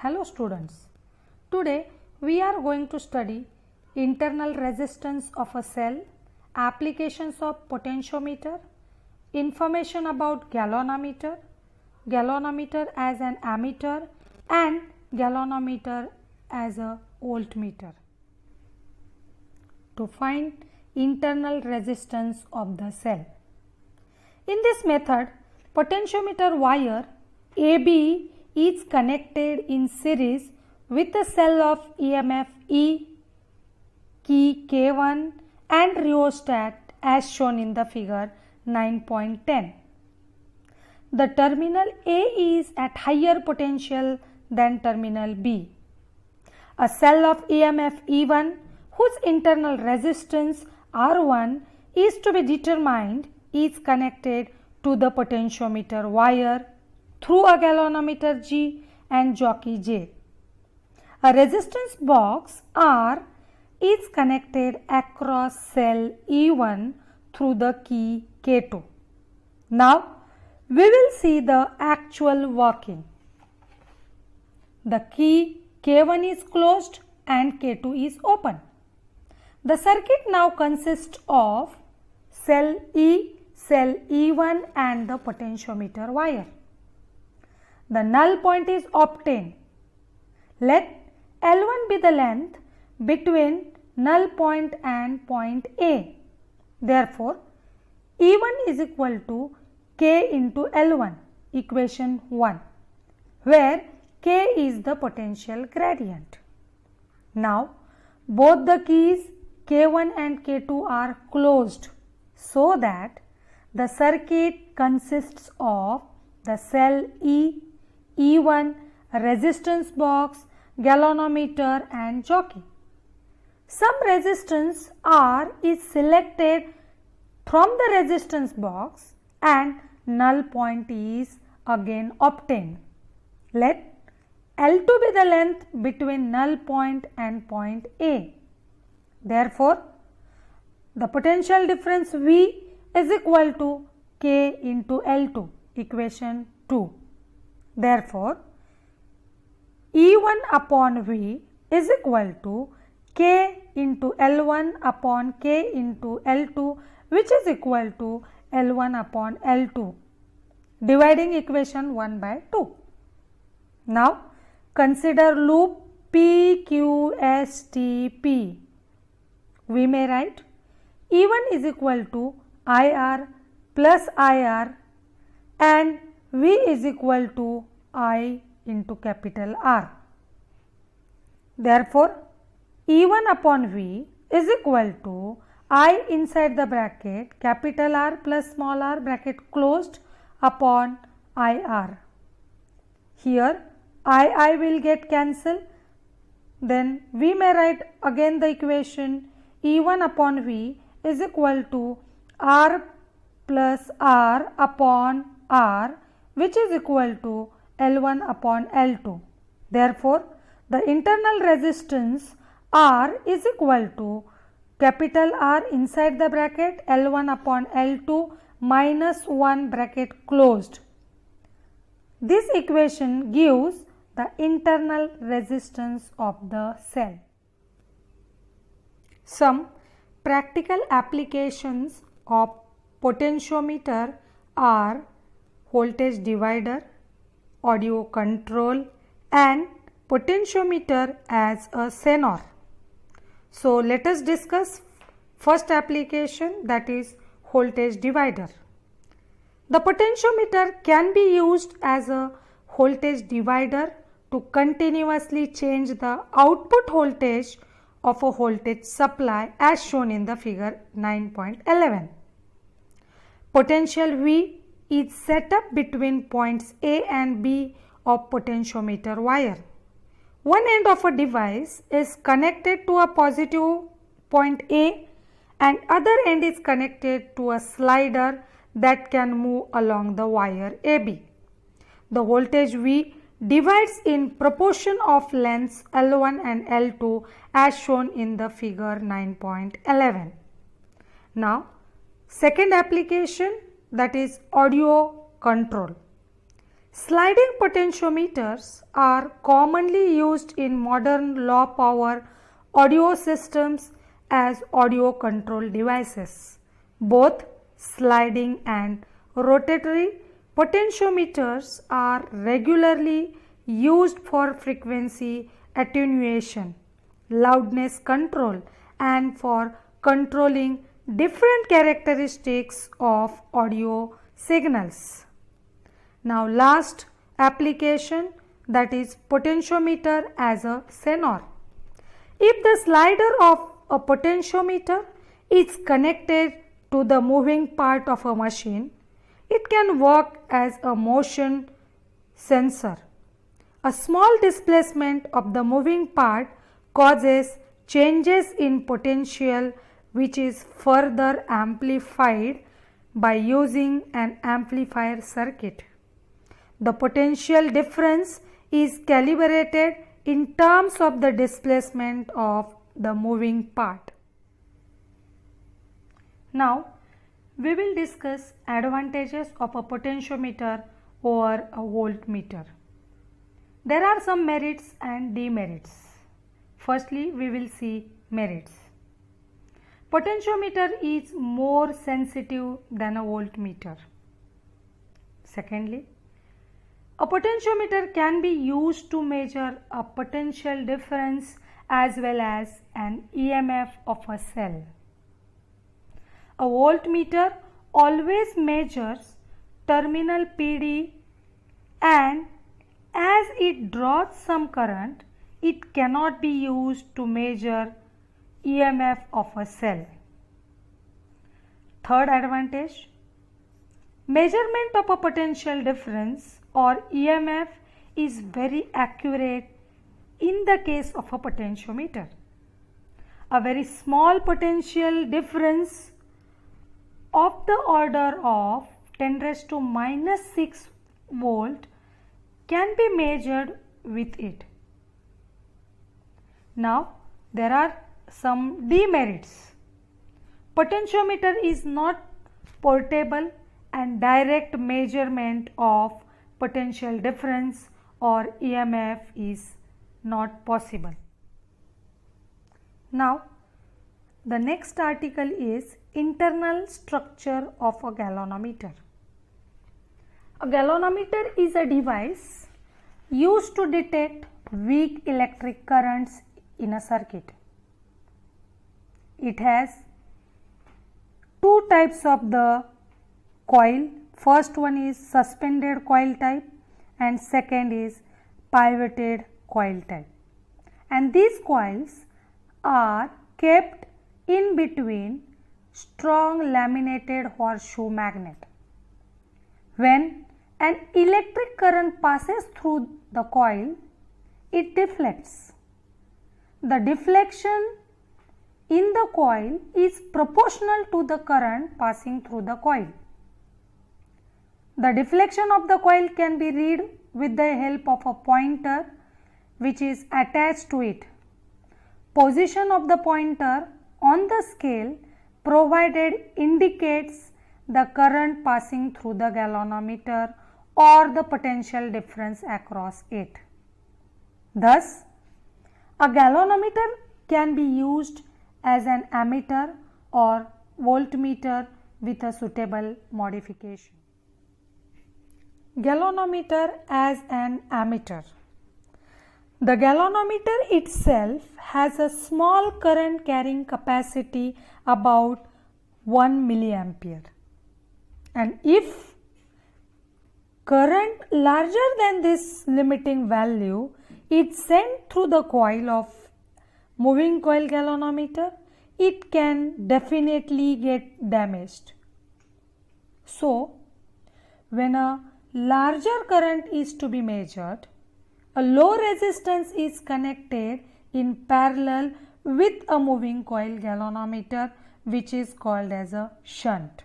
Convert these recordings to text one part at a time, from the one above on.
Hello students, today we are going to study internal resistance of a cell, applications of potentiometer, information about galvanometer, galvanometer as an ammeter and galvanometer as a voltmeter. To find internal resistance of the cell. In this method, potentiometer wire AB is connected in series with a cell of EMF E, key K1 and rheostat as shown in the figure 9.10. The terminal A is at higher potential than terminal B. A cell of EMF E1 whose internal resistance R1 is to be determined is connected to the potentiometer wire through a galvanometer G and jockey J. A resistance box R is connected across cell E1 through the key K2. Now, we will see the actual working. The key K1 is closed and K2 is open. The circuit now consists of cell E, cell E1 and the potentiometer wire. The null point is obtained. Let L1 be the length between null point and point A. Therefore, E1 is equal to K into L1, equation 1, where K is the potential gradient. Now, both the keys K1 and K2 are closed so that the circuit consists of the cell E, E1, resistance box, galvanometer and jockey. Some resistance R is selected from the resistance box and null point is again obtained. Let L2 be the length between null point and point A. Therefore, the potential difference V is equal to K into L2, equation 2. Therefore, E1 upon V is equal to K into L1 upon K into L2, which is equal to L1 upon L2, dividing equation 1 by 2. Now, consider loop PQSTP. We may write E1 is equal to IR plus IR and V is equal to I into capital R. Therefore, E1 upon V is equal to I inside the bracket capital R plus small r bracket closed upon IR. Here I will get cancelled. Then we may write again the equation E1 upon V is equal to R plus R upon R, which is equal to L1 upon L2. Therefore, the internal resistance R is equal to capital R inside the bracket L1 upon L2 minus 1 bracket closed. This equation gives the internal resistance of the cell. Some practical applications of potentiometer are voltage divider, audio control and potentiometer as a Zener. So, let us discuss first application, that is voltage divider. The potentiometer can be used as a voltage divider to continuously change the output voltage of a voltage supply as shown in the figure 9.11. Potential V is set up between points A and B of potentiometer wire. One end of a device is connected to a positive point A and other end is connected to a slider that can move along the wire AB. The voltage V divides in proportion of lengths L1 and L2 as shown in the figure 9.11. Now, second application, that is audio control. Sliding potentiometers are commonly used in modern low power audio systems as audio control devices. Both sliding and rotatory potentiometers are regularly used for frequency attenuation, loudness control, and for controlling different characteristics of audio signals. Now last application, that is potentiometer as a sensor. If the slider of a potentiometer is connected to the moving part of a machine, it can work as a motion sensor. A small displacement of the moving part causes changes in potential, which is further amplified by using an amplifier circuit. The potential difference is calibrated in terms of the displacement of the moving part. Now, we will discuss advantages of a potentiometer over a voltmeter. There are some merits and demerits. Firstly, we will see merits. Potentiometer is more sensitive than a voltmeter. Secondly, a potentiometer can be used to measure a potential difference as well as an EMF of a cell. A voltmeter always measures terminal PD, and as it draws some current, it cannot be used to measure EMF of a cell. Third advantage, measurement of a potential difference or EMF is very accurate in the case of a potentiometer. A very small potential difference of the order of 10 raised to minus 6 volt can be measured with it. Now, there are some demerits. Potentiometer is not portable and direct measurement of potential difference or EMF is not possible. Now, the next article is internal structure of a galvanometer. A galvanometer is a device used to detect weak electric currents in a circuit. It has two types of the coil. First one is suspended coil type and second is pivoted coil type. And these coils are kept in between strong laminated horseshoe magnet. When an electric current passes through the coil, it deflects. The deflection in the coil is proportional to the current passing through the coil. The deflection of the coil can be read with the help of a pointer which is attached to it. Position of the pointer on the scale provided indicates the current passing through the galvanometer or the potential difference across it. Thus, a galvanometer can be used as an ammeter or voltmeter with a suitable modification. Galvanometer as an ammeter. The galvanometer itself has a small current carrying capacity about 1 milliampere, and if current larger than this limiting value is sent through the coil of moving coil galvanometer, it can definitely get damaged. So, when a larger current is to be measured, a low resistance is connected in parallel with a moving coil galvanometer, which is called as a shunt.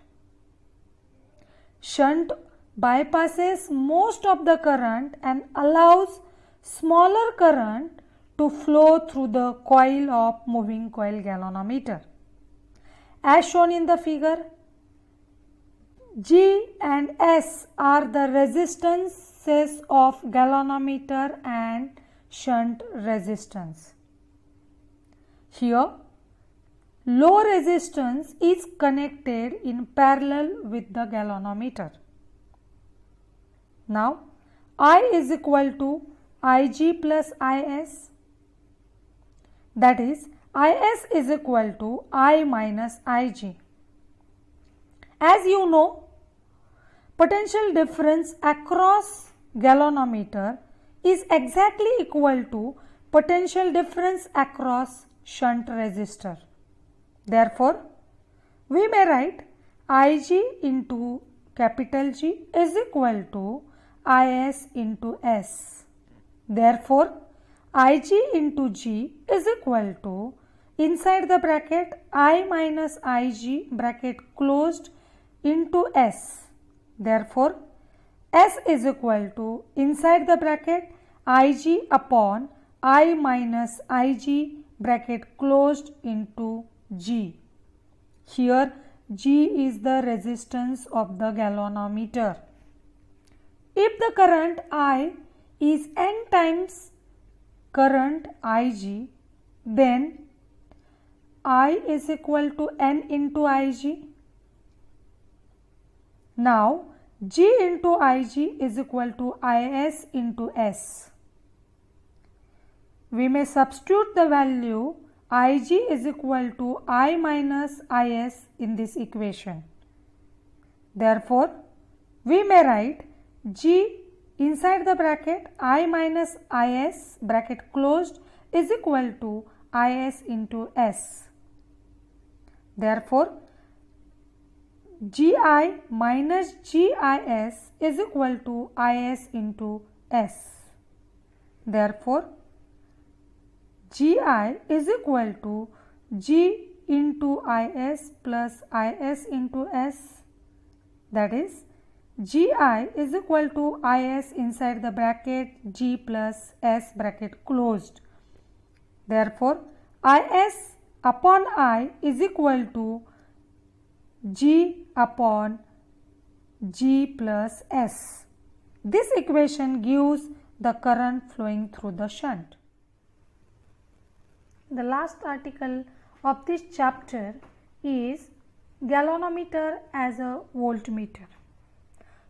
Shunt bypasses most of the current and allows smaller current to flow through the coil of moving coil galvanometer. As shown in the figure, G and S are the resistance axes of galvanometer and shunt resistance. Here, low resistance is connected in parallel with the galvanometer. Now, I is equal to Ig plus Is, that is, Is is equal to I minus Ig. As you know, potential difference across galvanometer is exactly equal to potential difference across shunt resistor. Therefore, we may write Ig into capital G is equal to Is into S. Therefore, Ig into G is equal to, inside the bracket, I minus Ig bracket closed into S. Therefore, S is equal to, inside the bracket, Ig upon I minus Ig bracket closed into G. Here G is the resistance of the galvanometer. If the current I is N times current Ig, then I is equal to N into Ig. Now, G into Ig is equal to Is into S. We may substitute the value Ig is equal to I minus Is in this equation. Therefore, we may write G inside the bracket I minus Is bracket closed is equal to Is into S. Therefore, Gi minus Gis is equal to Is into S. Therefore, Gi is equal to G into Is plus Is into S, that is, Gi is equal to Is inside the bracket G plus S bracket closed. Therefore, Is upon I is equal to G upon G plus S. This equation gives the current flowing through the shunt. The last article of this chapter is galvanometer as a voltmeter.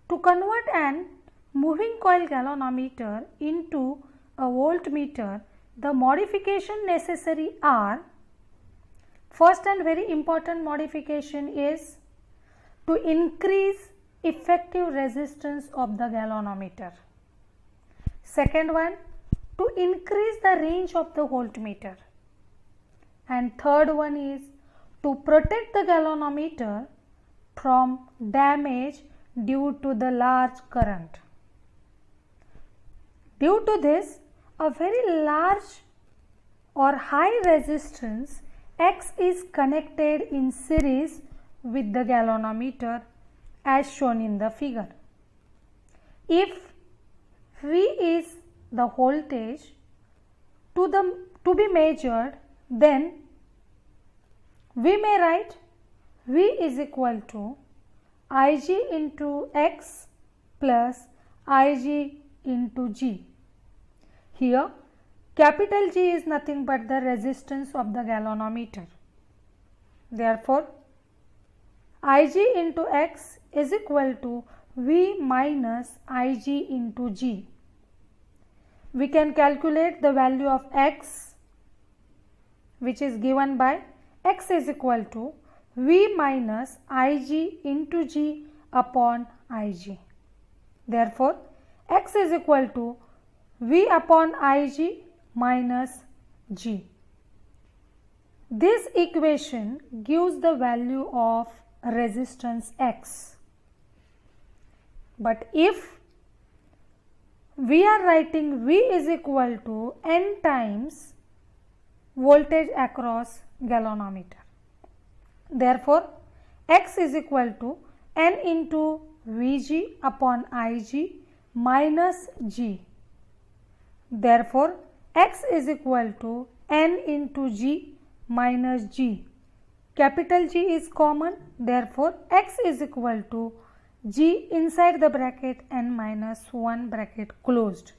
To convert an moving coil galvanometer into a voltmeter, the modification necessary are: first and very important modification is to increase effective resistance of the galvanometer. Second one, to increase the range of the voltmeter. And third one is to protect the galvanometer from damage due to the large current. Due to this, a very large or high resistance X is connected in series with the galvanometer as shown in the figure. If V is the voltage to be measured, then we may write V is equal to Ig into X plus Ig into G. Here, capital G is nothing but the resistance of the galvanometer. Therefore, Ig into X is equal to V minus Ig into G. We can calculate the value of X, which is given by X is equal to V minus Ig into G upon Ig. Therefore, X is equal to V upon Ig minus G. This equation gives the value of resistance X. But if we are writing V is equal to N times voltage across galvanometer, therefore X is equal to N into Vg upon Ig minus G. Therefore, X is equal to N into G minus G. Capital G is common, therefore X is equal to G inside the bracket n minus 1 bracket closed.